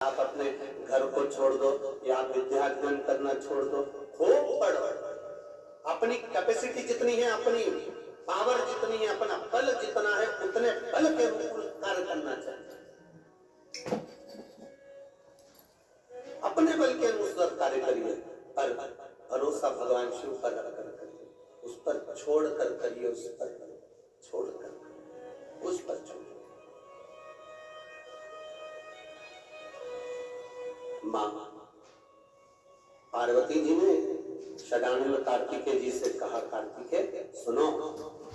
आप अपने घर को छोड़ दो या आप विद्याध्ययन करना छोड़ दो, खूब पढ़ो। अपनी कैपेसिटी जितनी है, अपनी पावर जितनी है, अपना बल जितना है, उतने बल के अनुकूल कार्य करना चाहिए। अपने बल के अनुसार कार्य करिए, पर भरोसा भगवान शिव पर रखकर करिए, उस पर छोड़ कर करिए, उस पर छोड़ कर, उस पर छोड़। मां पार्वती जी ने षडानंद कार्तिकेय जी से कहा, कार्तिकेय सुनो,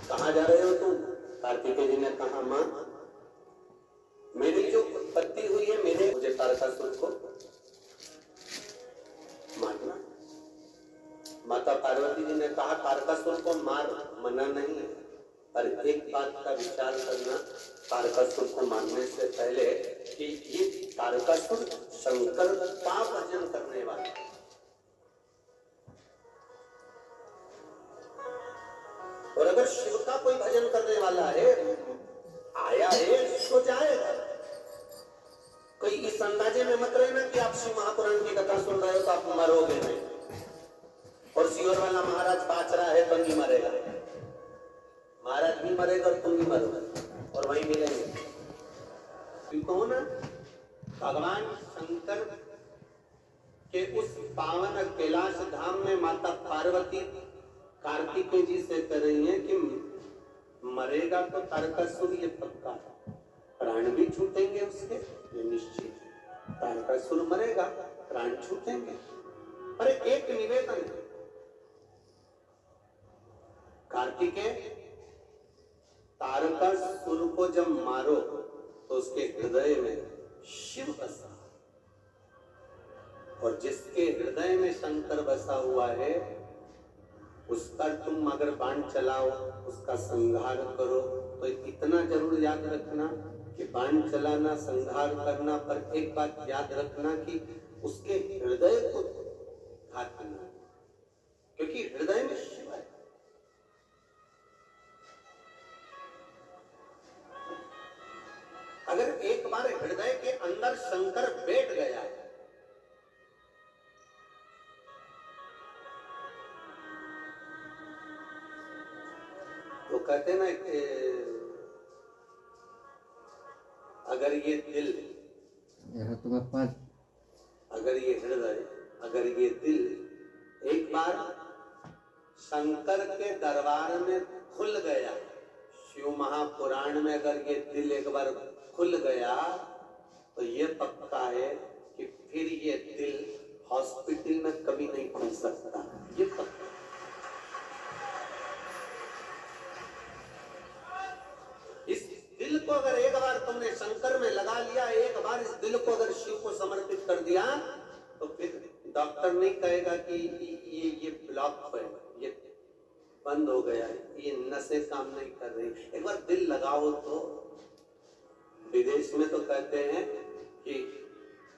कहां जा रहे हो तुम? कार्तिकेय जी ने कहा, मां मेरी जो उत्पत्ति हुई है, मुझे तारकासुर को मारना। माता पार्वती जी ने कहा, तारकासुर को मार, मना नहीं है, पर एक बात का विचार करना तारकासुर को मारने से पहले कि ये तारकासुर शंकर का भजन करने वाला, और अगर शिव का कोई भजन करने वाला है, आया है तो जाएगा। कोई इस अंदाजे में मत रहना कि आप शिव महापुराण की कथा सुन रहे हो तो आप मरोगे नहीं, और सियोर वाला महाराज बाच रहा है तो नहीं मरेगा। महाराज भी मरेगा और तुम भी मरोगे और वहीं मिलेंगे। क्यों ना भगवान शंकर के उस पावन कैलाश धाम में माता पार्वती कार्तिकेय जी से कह रही है कि मरेगा तो तारकासुर, ये पक्का, प्राण भी छूटेंगे उसके, ये निश्चित है। तारकासुर मरेगा, प्राण छूटेंगे। पर एक निवेदन, कार्तिकेय तारकासुर को जब मारो तो उसके हृदय में शिव बसा, और जिसके हृदय में शंकर बसा हुआ है उस पर तुम अगर बाण चलाओ, उसका संहार करो, तो इतना जरूर याद रखना कि बाण चलाना, संहार करना, पर एक बात याद रखना कि उसके हृदय को घात करना, क्योंकि हृदय में शिव है। अगर एक बार हृदय के अंदर शंकर बैठ गया तो कहते ना कि अगर ये दिल, अगर ये हृदय, अगर ये दिल एक बार शंकर के दरबार में खुल गया, शिव महापुराण में अगर ये दिल एक बार खुल गया तो ये पक्का है कि फिर ये दिल हॉस्पिटल में कभी नहीं खुल सकता, ये पक्का। इस दिल को अगर एक बार तुमने शंकर में लगा लिया, एक बार इस दिल को अगर शिव को समर्पित कर दिया, तो फिर डॉक्टर नहीं कहेगा कि ये ब्लॉक है, ये बंद हो गया है, ये नसें काम नहीं कर रही। एक बार दिल लगाओ तो, विदेश में तो कहते हैं कि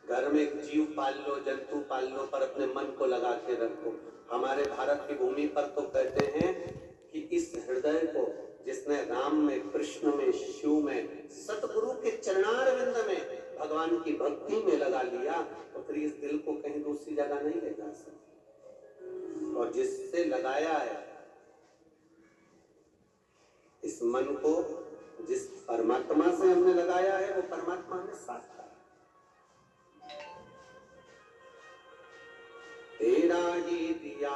घर में एक जीव पाल लो, जंतु पाल लो, पर अपने मन को लगा के रखो। हमारे भारत की भूमि पर तो कहते हैं कि इस हृदय को जिसने राम में, कृष्ण में, शिव में, सतगुरु के चरणारविंद में, भगवान की भक्ति में लगा लिया, तो फिर इस दिल को कहीं दूसरी जगह नहीं ले जा सकते। और जिससे लगाया है इस मन को, जिस परमात्मा से हमने लगाया है, वो परमात्मा हमें साथ है। तेरा ही दिया